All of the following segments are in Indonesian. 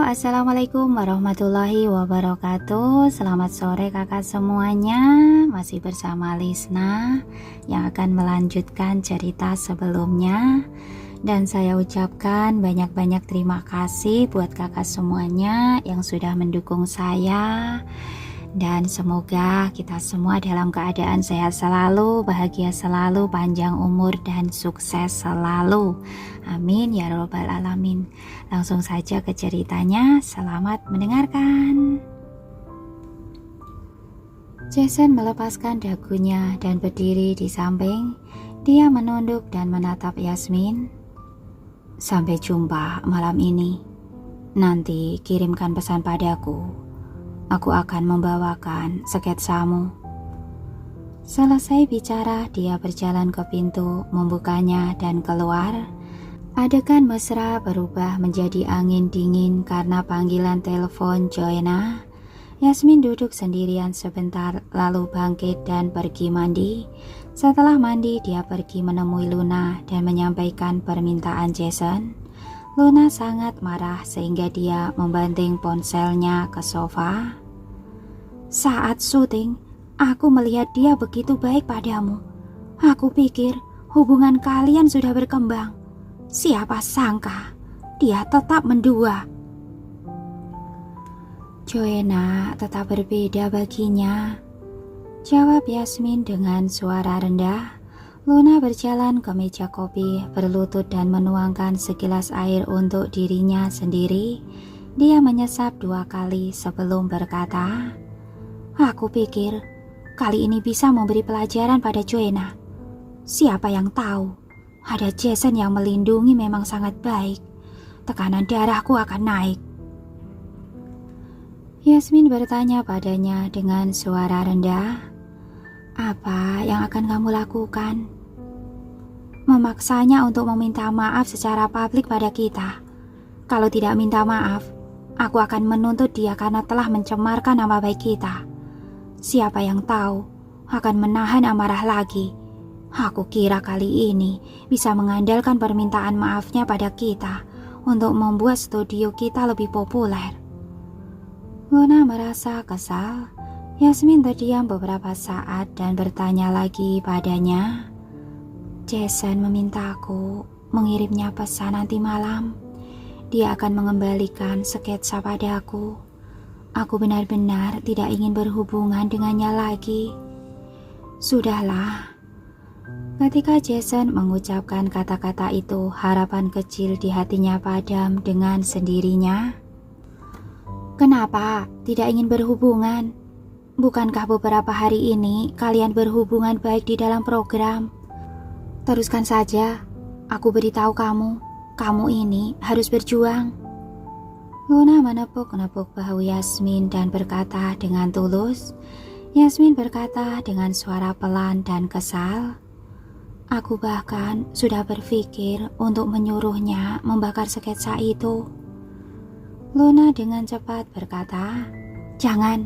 Assalamualaikum warahmatullahi wabarakatuh. Selamat sore kakak semuanya. Masih bersama Lisna yang akan melanjutkan cerita sebelumnya. Dan saya ucapkan banyak-banyak terima kasih buat kakak semuanya yang sudah mendukung saya. Dan semoga kita semua dalam keadaan sehat selalu, bahagia selalu, panjang umur dan sukses selalu. Amin ya robbal alamin. Langsung saja ke ceritanya, selamat mendengarkan. Jason melepaskan dagunya dan berdiri di samping. Dia menunduk dan menatap Yasmin. Sampai jumpa malam ini. Nanti kirimkan pesan padaku. Aku akan membawakan sketsamu. Selesai bicara, dia berjalan ke pintu, membukanya dan keluar. Adegan mesra berubah menjadi angin dingin karena panggilan telepon Joanna. Yasmin duduk sendirian sebentar, lalu bangkit dan pergi mandi. Setelah mandi, dia pergi menemui Luna dan menyampaikan permintaan Jason. Luna sangat marah sehingga dia membanting ponselnya ke sofa. Saat syuting, aku melihat dia begitu baik padamu. Aku pikir hubungan kalian sudah berkembang. Siapa sangka dia tetap mendua. Joanna tetap berbeda baginya, jawab Yasmin dengan suara rendah. Luna berjalan ke meja kopi, berlutut dan menuangkan segelas air untuk dirinya sendiri. Dia menyesap 2 kali sebelum berkata, aku pikir kali ini bisa memberi pelajaran pada Joanna. Siapa yang tahu, ada Jason yang melindungi memang sangat baik. Tekanan darahku akan naik. Yasmin bertanya padanya dengan suara rendah, apa yang akan kamu lakukan? Memaksanya untuk meminta maaf secara publik pada kita. Kalau tidak minta maaf, aku akan menuntut dia karena telah mencemarkan nama baik kita. Siapa yang tahu akan menahan amarah lagi. Aku kira kali ini bisa mengandalkan permintaan maafnya pada kita untuk membuat studio kita lebih populer. Luna merasa kesal. Yasmin terdiam beberapa saat dan bertanya lagi padanya. Jason meminta aku mengirimnya pesan nanti malam. Dia akan mengembalikan sketsa padaku. Aku benar-benar tidak ingin berhubungan dengannya lagi. Sudahlah. Ketika Jason mengucapkan kata-kata itu, harapan kecil di hatinya padam dengan sendirinya. Kenapa tidak ingin berhubungan? Bukankah beberapa hari ini kalian berhubungan baik di dalam program? Teruskan saja, aku beritahu kamu ini harus berjuang. Luna menepuk-nepuk bahu Yasmin dan berkata dengan tulus. Yasmin berkata dengan suara pelan dan kesal, aku bahkan sudah berpikir untuk menyuruhnya membakar sketsa itu. Luna dengan cepat berkata, jangan,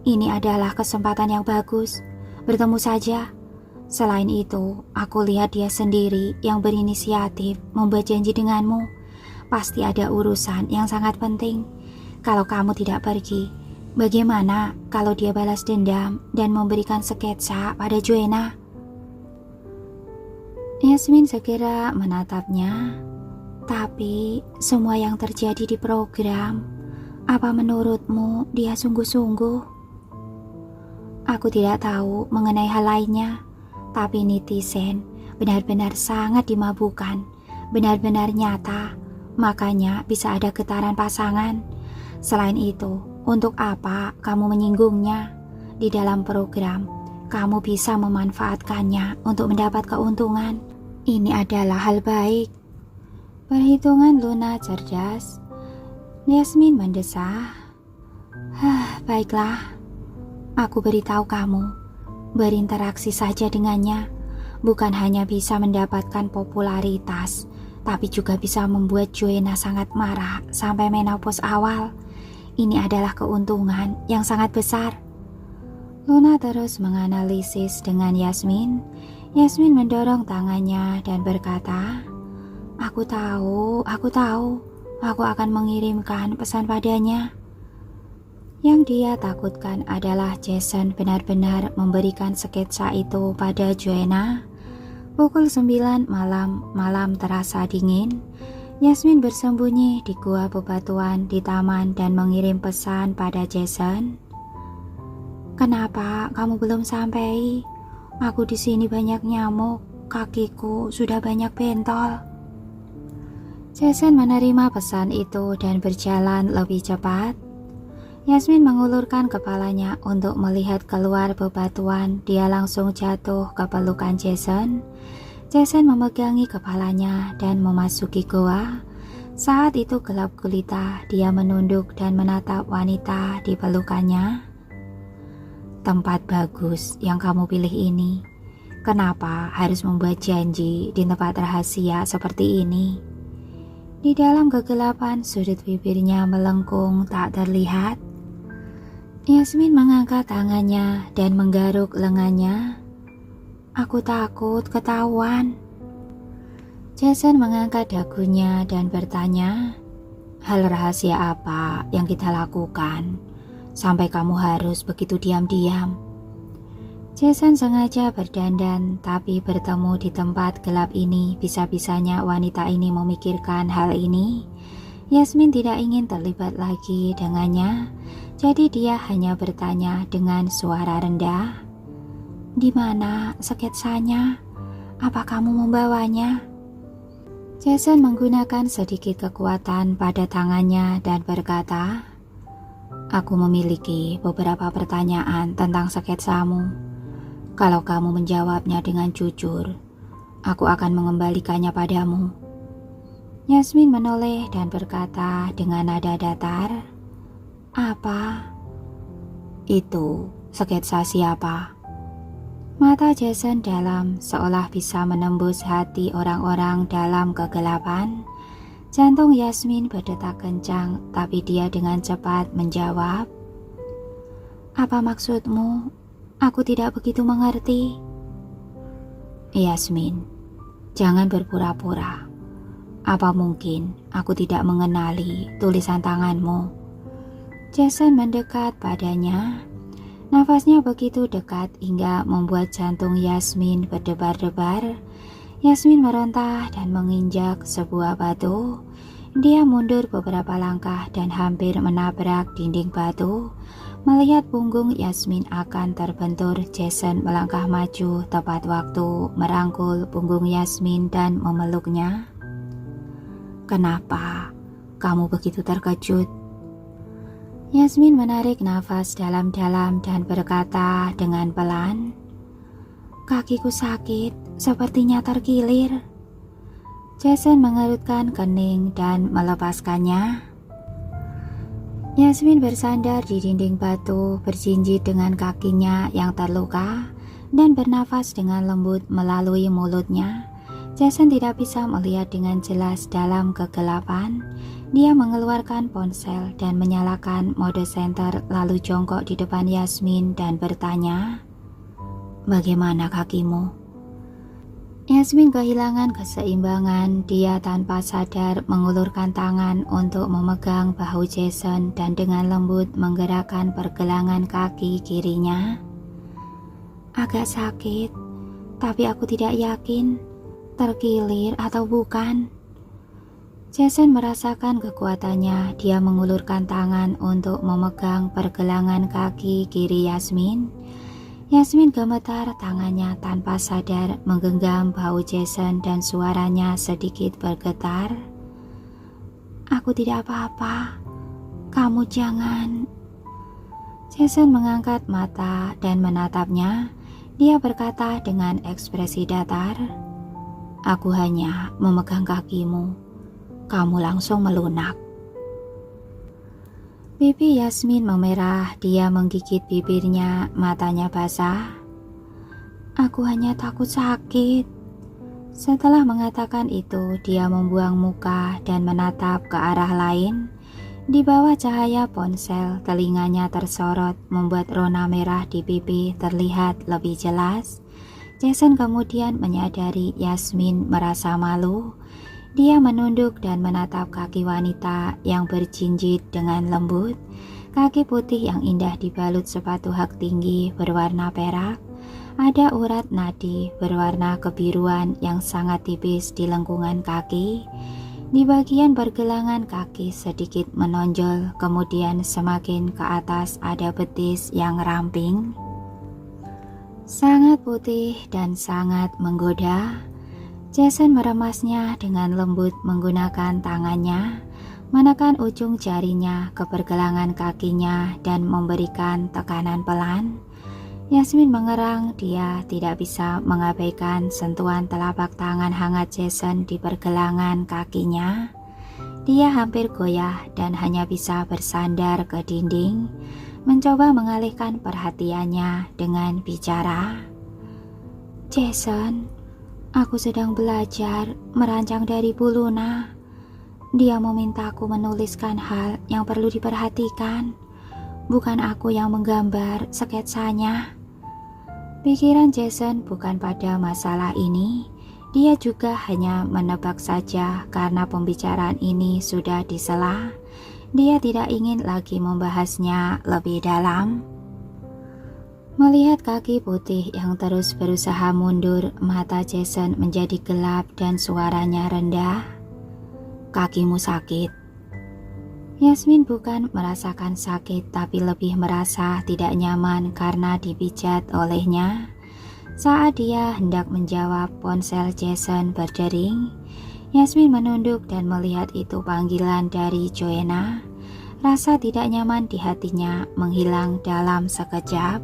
ini adalah kesempatan yang bagus, bertemu saja. Selain itu, aku lihat dia sendiri yang berinisiatif membuat janji denganmu. Pasti ada urusan yang sangat penting. Kalau kamu tidak pergi, bagaimana kalau dia balas dendam dan memberikan sketsa pada Joanna? Yasmin segera menatapnya. Tapi semua yang terjadi di program, apa menurutmu dia sungguh-sungguh? Aku tidak tahu mengenai hal lainnya. Tapi netizen benar-benar sangat dimabukkan, benar-benar nyata, makanya bisa ada getaran pasangan. Selain itu, untuk apa kamu menyinggungnya? Di dalam program, kamu bisa memanfaatkannya untuk mendapat keuntungan. Ini adalah hal baik. Perhitungan Luna cerdas. Yasmin mendesah. Baiklah, aku beritahu kamu. Berinteraksi saja dengannya, bukan hanya bisa mendapatkan popularitas, tapi juga bisa membuat Joanna sangat marah sampai menopause awal. Ini adalah keuntungan yang sangat besar. Luna terus menganalisis dengan Yasmin. Yasmin mendorong tangannya dan berkata, aku tahu, aku akan mengirimkan pesan padanya. Yang dia takutkan adalah Jason benar-benar memberikan sketsa itu pada Joanna. Pukul 9 malam, malam terasa dingin. Yasmin bersembunyi di gua bebatuan di taman dan mengirim pesan pada Jason. "Kenapa kamu belum sampai? Aku di sini banyak nyamuk, kakiku sudah banyak bentol." Jason menerima pesan itu dan berjalan lebih cepat. Yasmin mengulurkan kepalanya untuk melihat keluar bebatuan. Dia langsung jatuh ke pelukan Jason. Jason memegangi kepalanya dan memasuki goa. Saat itu gelap gulita. Dia menunduk dan menatap wanita di pelukannya. "Tempat bagus yang kamu pilih ini. Kenapa harus membuat janji di tempat rahasia seperti ini?" Di dalam kegelapan, sudut bibirnya melengkung tak terlihat. Yasmin mengangkat tangannya dan menggaruk lengannya. "Aku takut ketahuan." Jason mengangkat dagunya dan bertanya, "Hal rahasia apa yang kita lakukan sampai kamu harus begitu diam-diam?" Jason sengaja berdandan, tapi bertemu di tempat gelap ini, bisa-bisanya wanita ini memikirkan hal ini. Yasmin tidak ingin terlibat lagi dengannya, jadi dia hanya bertanya dengan suara rendah, "Di mana sketsanya? Apa kamu membawanya?" Jason menggunakan sedikit kekuatan pada tangannya dan berkata, "Aku memiliki beberapa pertanyaan tentang sketsamu. Kalau kamu menjawabnya dengan jujur, aku akan mengembalikannya padamu." Yasmin menoleh dan berkata dengan nada datar, "Apa?" "Itu sketsa siapa?" Mata Jason dalam, seolah bisa menembus hati orang-orang dalam kegelapan. Jantung Yasmin berdetak kencang, tapi dia dengan cepat menjawab, "Apa maksudmu? Aku tidak begitu mengerti." "Yasmin, jangan berpura-pura. Apa mungkin aku tidak mengenali tulisan tanganmu?" Jason mendekat padanya. Nafasnya begitu dekat hingga membuat jantung Yasmin berdebar-debar. Yasmin meronta dan menginjak sebuah batu. Dia mundur beberapa langkah dan hampir menabrak dinding batu. Melihat punggung Yasmin akan terbentur, Jason melangkah maju tepat waktu, merangkul punggung Yasmin dan memeluknya. "Kenapa kamu begitu terkejut?" Yasmin menarik nafas dalam-dalam dan berkata dengan pelan, "Kakiku sakit, sepertinya terkilir." Jason mengerutkan kening dan melepaskannya. Yasmin bersandar di dinding batu, berjinjit dengan kakinya yang terluka, dan bernafas dengan lembut melalui mulutnya. Jason tidak bisa melihat dengan jelas dalam kegelapan. Dia mengeluarkan ponsel dan menyalakan mode center, lalu jongkok di depan Yasmin dan bertanya, "Bagaimana kakimu?" Yasmin kehilangan keseimbangan. Dia tanpa sadar mengulurkan tangan untuk memegang bahu Jason dan dengan lembut menggerakkan pergelangan kaki kirinya. "Agak sakit, tapi aku tidak yakin terkilir atau bukan." Jason merasakan kekuatannya. Dia mengulurkan tangan untuk memegang pergelangan kaki kiri Yasmin. Yasmin gemetar, tangannya tanpa sadar menggenggam bahu Jason dan suaranya sedikit bergetar. "Aku tidak apa-apa. Kamu jangan." Jason mengangkat mata dan menatapnya. Dia berkata dengan ekspresi datar, "Aku hanya memegang kakimu. Kamu langsung melunak." Pipi Yasmin memerah. Dia menggigit bibirnya, matanya basah. "Aku hanya takut sakit." Setelah mengatakan itu, dia membuang muka dan menatap ke arah lain. Di bawah cahaya ponsel, telinganya tersorot, membuat rona merah di pipi terlihat lebih jelas. Jason kemudian menyadari Yasmin merasa malu. Dia menunduk dan menatap kaki wanita yang berjinjit dengan lembut. Kaki putih yang indah dibalut sepatu hak tinggi berwarna perak. Ada urat nadi berwarna kebiruan yang sangat tipis di lengkungan kaki. Di bagian pergelangan kaki sedikit menonjol, kemudian semakin ke atas ada betis yang ramping. Sangat putih dan sangat menggoda. Jason meremasnya dengan lembut menggunakan tangannya, menekan ujung jarinya ke pergelangan kakinya dan memberikan tekanan pelan. Yasmin mengerang, dia tidak bisa mengabaikan sentuhan telapak tangan hangat Jason di pergelangan kakinya. Dia hampir goyah dan hanya bisa bersandar ke dinding, mencoba mengalihkan perhatiannya dengan bicara. Jason, aku sedang belajar merancang dari Bu Luna. Dia memintaku menuliskan hal yang perlu diperhatikan, bukan aku yang menggambar sketsanya. Pikiran Jason bukan pada masalah ini, dia juga hanya menebak saja karena pembicaraan ini sudah disela. Dia tidak ingin lagi membahasnya lebih dalam. Melihat kaki putih yang terus berusaha mundur, mata Jason menjadi gelap dan suaranya rendah. Kakimu sakit. Yasmin bukan merasakan sakit tapi lebih merasa tidak nyaman karena dipijat olehnya. Saat dia hendak menjawab, ponsel Jason berdering. Yasmin menunduk dan melihat itu panggilan dari Joanna. Rasa tidak nyaman di hatinya menghilang dalam sekejap.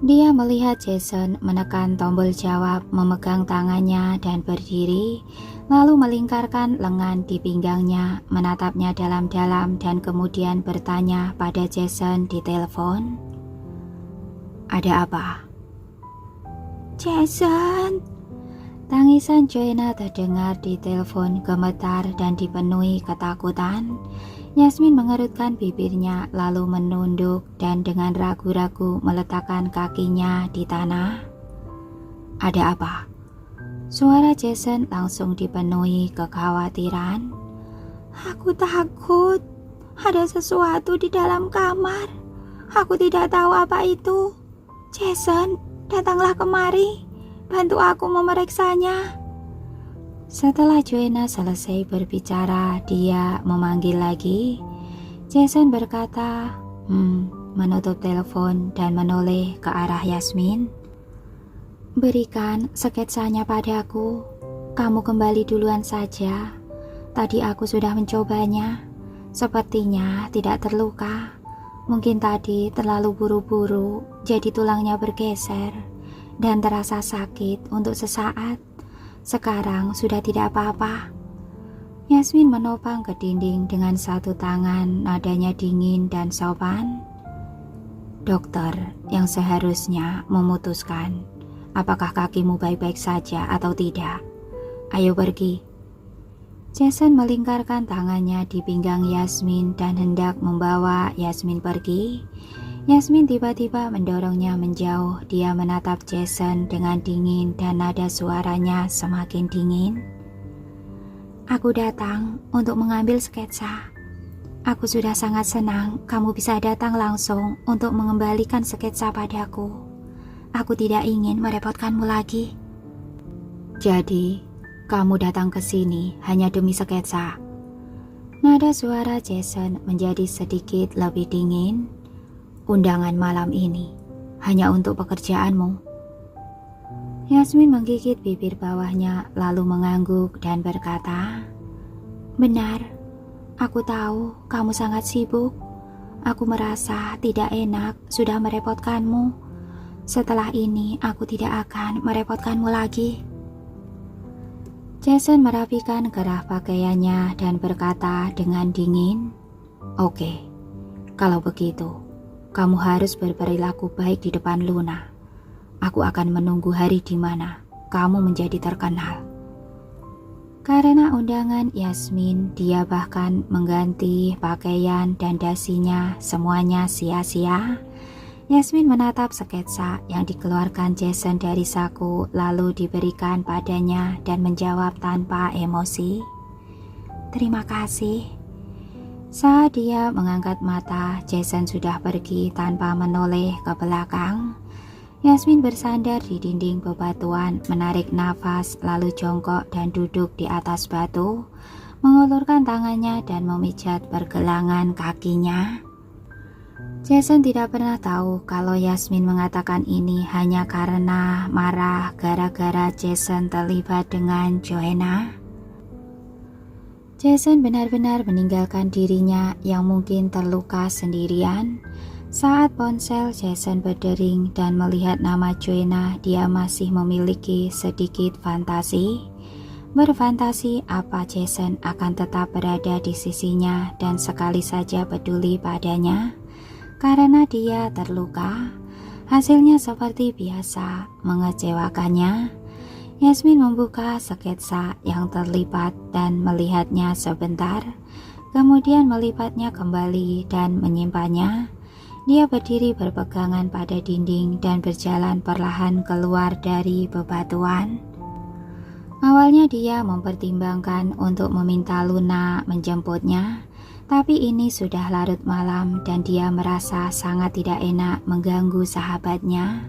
Dia melihat Jason menekan tombol jawab, memegang tangannya dan berdiri, lalu melingkarkan lengan di pinggangnya, menatapnya dalam-dalam dan kemudian bertanya pada Jason di telepon. Ada apa? Jason! Tangisan Joanna terdengar di telepon, gemetar dan dipenuhi ketakutan. Yasmin mengerutkan bibirnya lalu menunduk dan dengan ragu-ragu meletakkan kakinya di tanah. Ada apa? Suara Jason langsung dipenuhi kekhawatiran. Aku takut. Ada sesuatu di dalam kamar. Aku tidak tahu apa itu. Jason, datanglah kemari. Bantu aku memeriksanya. Setelah Joanna selesai berbicara, dia memanggil lagi. Jason berkata, menutup telepon dan menoleh ke arah Yasmin. Berikan sketsanya padaku. Kamu kembali duluan saja. Tadi aku sudah mencobanya. Sepertinya tidak terluka. Mungkin tadi terlalu buru-buru, jadi tulangnya bergeser dan terasa sakit untuk sesaat. Sekarang sudah tidak apa-apa. Yasmin menopang ke dinding dengan satu tangan, nadanya dingin dan sopan. Dokter yang seharusnya memutuskan apakah kakimu baik-baik saja atau tidak. Ayo pergi. Jason melingkarkan tangannya di pinggang Yasmin dan hendak membawa Yasmin pergi. Yasmin tiba-tiba mendorongnya menjauh. Dia menatap Jason dengan dingin dan nada suaranya semakin dingin. Aku datang untuk mengambil sketsa. Aku sudah sangat senang kamu bisa datang langsung untuk mengembalikan sketsa padaku. Aku tidak ingin merepotkanmu lagi. Jadi, kamu datang ke sini hanya demi sketsa? Nada suara Jason menjadi sedikit lebih dingin. Undangan malam ini hanya untuk pekerjaanmu. Yasmin menggigit bibir bawahnya lalu mengangguk dan berkata, benar, aku tahu kamu sangat sibuk. Aku merasa tidak enak sudah merepotkanmu. Setelah ini aku tidak akan merepotkanmu lagi. Jason merapikan kerah pakaiannya dan berkata dengan dingin, Oke, kalau begitu kamu harus berperilaku baik di depan Luna. Aku akan menunggu hari di mana kamu menjadi terkenal. Karena undangan Yasmin, dia bahkan mengganti pakaian dan dasinya, semuanya sia-sia. Yasmin menatap sketsa yang dikeluarkan Jason dari saku lalu diberikan padanya dan menjawab tanpa emosi. Terima kasih. Saat dia mengangkat mata, Jason sudah pergi tanpa menoleh ke belakang. Yasmin bersandar di dinding bebatuan, menarik nafas lalu jongkok dan duduk di atas batu, mengulurkan tangannya dan memijat pergelangan kakinya. Jason tidak pernah tahu kalau Yasmin mengatakan ini hanya karena marah gara-gara Jason terlibat dengan Joanna. Jason benar-benar meninggalkan dirinya yang mungkin terluka sendirian. Saat ponsel Jason berdering dan melihat nama Joanna, dia masih memiliki sedikit fantasi. Berfantasi apa Jason akan tetap berada di sisinya dan sekali saja peduli padanya. Karena dia terluka, hasilnya seperti biasa mengecewakannya. Yasmin membuka sketsa yang terlipat dan melihatnya sebentar, kemudian melipatnya kembali dan menyimpannya. Dia berdiri berpegangan pada dinding dan berjalan perlahan keluar dari bebatuan. Awalnya dia mempertimbangkan untuk meminta Luna menjemputnya, tapi ini sudah larut malam dan dia merasa sangat tidak enak mengganggu sahabatnya.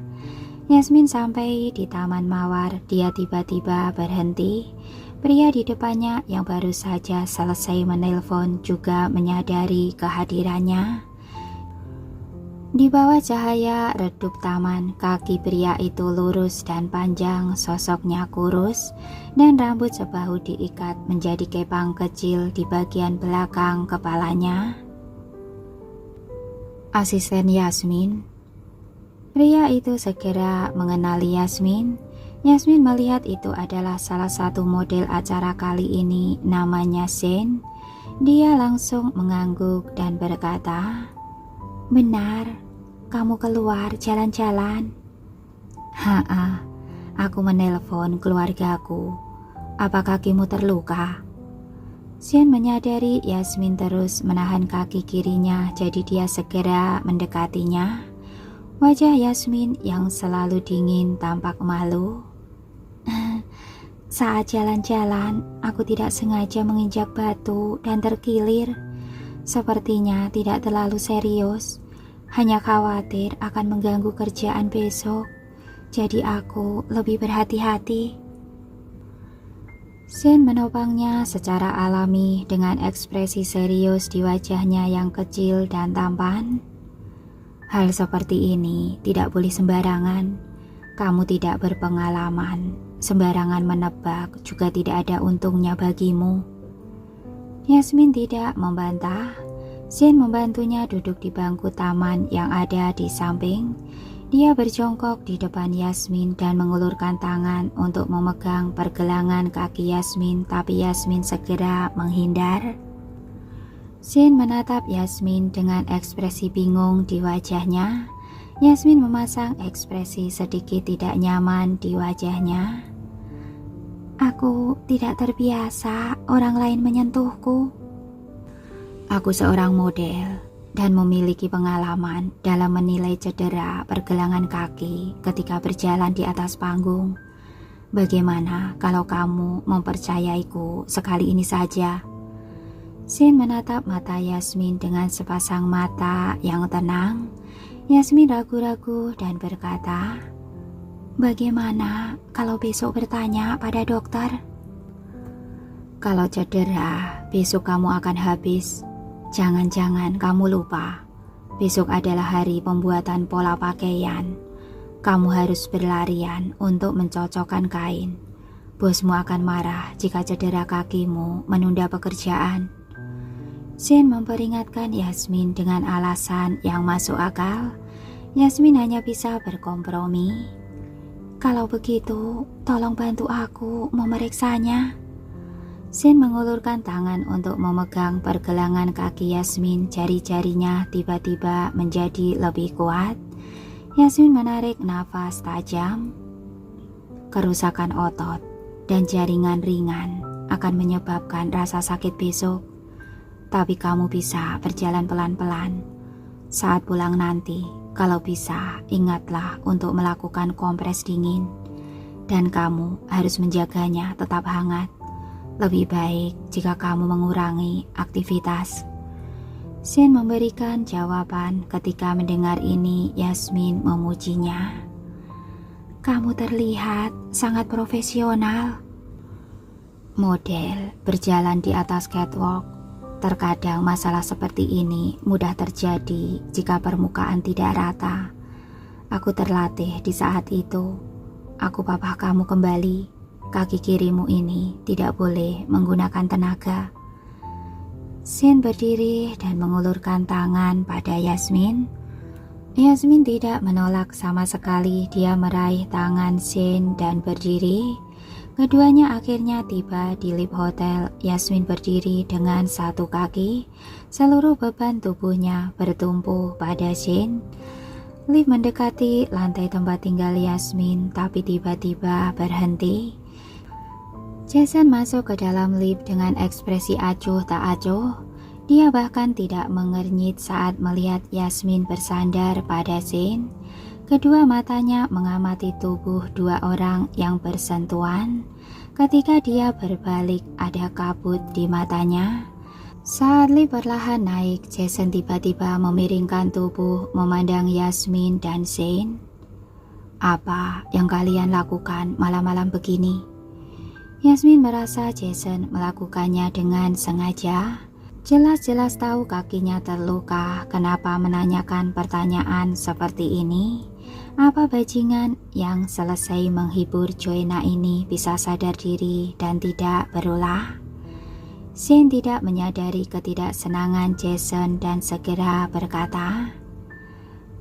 Yasmin sampai di Taman Mawar, dia tiba-tiba berhenti. Pria di depannya yang baru saja selesai menelpon juga menyadari kehadirannya. Di bawah cahaya redup taman, kaki pria itu lurus dan panjang, sosoknya kurus, dan rambut sebahu diikat menjadi kepang kecil di bagian belakang kepalanya. Asisten Yasmin. Pria itu segera mengenali Yasmin. Yasmin melihat itu adalah salah satu model acara kali ini, namanya Shane. Dia langsung mengangguk dan berkata, "Benar, kamu keluar jalan-jalan?" "Haa, aku menelpon keluargaku. Apa kakimu terluka?" Shane menyadari Yasmin terus menahan kaki kirinya, jadi dia segera mendekatinya. Wajah Yasmin yang selalu dingin tampak malu. "Saat jalan-jalan, aku tidak sengaja menginjak batu dan terkilir. Sepertinya tidak terlalu serius, hanya khawatir akan mengganggu kerjaan besok, jadi aku lebih berhati-hati." Shane menopangnya secara alami dengan ekspresi serius di wajahnya yang kecil dan tampan. "Hal seperti ini tidak boleh sembarangan. Kamu tidak berpengalaman, sembarangan menebak juga tidak ada untungnya bagimu." Yasmin tidak membantah. Shane membantunya duduk di bangku taman yang ada di samping. Dia berjongkok di depan Yasmin dan mengulurkan tangan untuk memegang pergelangan kaki Yasmin, tapi Yasmin segera menghindar. Shane menatap Yasmin dengan ekspresi bingung di wajahnya. Yasmin memasang ekspresi sedikit tidak nyaman di wajahnya. "Aku tidak terbiasa orang lain menyentuhku. Aku seorang model dan memiliki pengalaman dalam menilai cedera pergelangan kaki ketika berjalan di atas panggung. Bagaimana kalau kamu mempercayaiku sekali ini saja?" Shane menatap mata Yasmin dengan sepasang mata yang tenang. Yasmin ragu-ragu dan berkata, "Bagaimana kalau besok bertanya pada dokter?" "Kalau cedera, besok kamu akan habis. Jangan-jangan kamu lupa, besok adalah hari pembuatan pola pakaian. Kamu harus berlarian untuk mencocokkan kain. Bosmu akan marah jika cedera kakimu menunda pekerjaan." Shane memperingatkan Yasmin dengan alasan yang masuk akal. Yasmin hanya bisa berkompromi. "Kalau begitu, tolong bantu aku memeriksanya." Shane mengulurkan tangan untuk memegang pergelangan kaki Yasmin. Jari-jarinya tiba-tiba menjadi lebih kuat. Yasmin menarik nafas tajam. "Kerusakan otot dan jaringan ringan akan menyebabkan rasa sakit besok. Tapi kamu bisa berjalan pelan-pelan. Saat pulang nanti, Kalau bisa, ingatlah untuk melakukan kompres dingin. Dan kamu harus menjaganya tetap hangat. Lebih baik jika kamu mengurangi aktivitas. Shen memberikan jawaban. Ketika mendengar ini, Yasmin memujinya. Kamu terlihat sangat profesional. Model berjalan di atas catwalk. Terkadang masalah seperti ini mudah terjadi jika permukaan tidak rata. Aku terlatih di saat itu. Aku papa kamu kembali. Kaki kirimu ini tidak boleh menggunakan tenaga. Shen berdiri dan mengulurkan tangan pada Yasmin. Yasmin tidak menolak sama sekali. Dia meraih tangan Shen dan berdiri. Keduanya akhirnya tiba di lift hotel. Yasmin berdiri dengan satu kaki. Seluruh beban tubuhnya bertumpu pada Shen. Lift mendekati lantai tempat tinggal Yasmin, tapi tiba-tiba berhenti. Jason masuk ke dalam lift dengan ekspresi acuh tak acuh. Dia bahkan tidak mengernyit saat melihat Yasmin bersandar pada Shen. Kedua matanya mengamati tubuh dua orang yang bersentuhan. Ketika dia berbalik, ada kabut di matanya. Saat lift perlahan naik, Jason tiba-tiba memiringkan tubuh memandang Yasmin dan Shen. Apa yang kalian lakukan malam-malam begini? Yasmin merasa Jason melakukannya dengan sengaja. Jelas-jelas tahu kakinya terluka. Kenapa menanyakan pertanyaan seperti ini? Apa bajingan yang selesai menghibur Joanna ini bisa sadar diri dan tidak berulah? Shen tidak menyadari ketidaksenangan Jason dan segera berkata,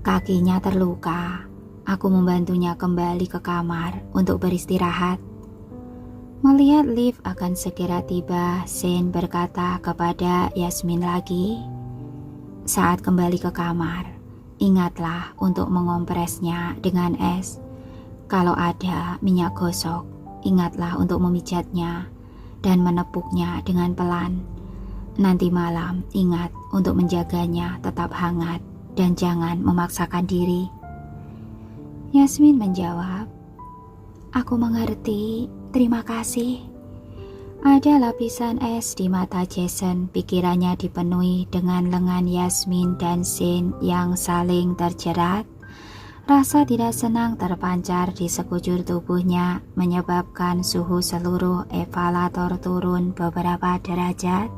kakinya terluka. Aku membantunya kembali ke kamar untuk beristirahat. Melihat lift akan segera tiba, Shen berkata kepada Yasmin lagi, saat kembali ke kamar, ingatlah untuk mengompresnya dengan es. Kalau ada minyak gosok, ingatlah untuk memijatnya dan menepuknya dengan pelan. Nanti malam, ingat untuk menjaganya tetap hangat dan jangan memaksakan diri. Yasmin menjawab, aku mengerti, terima kasih. Ada lapisan es di mata Jason. Pikirannya dipenuhi dengan lengan Yasmin dan Shen yang saling terjerat. Rasa tidak senang terpancar di sekujur tubuhnya, menyebabkan suhu seluruh evalator turun beberapa derajat.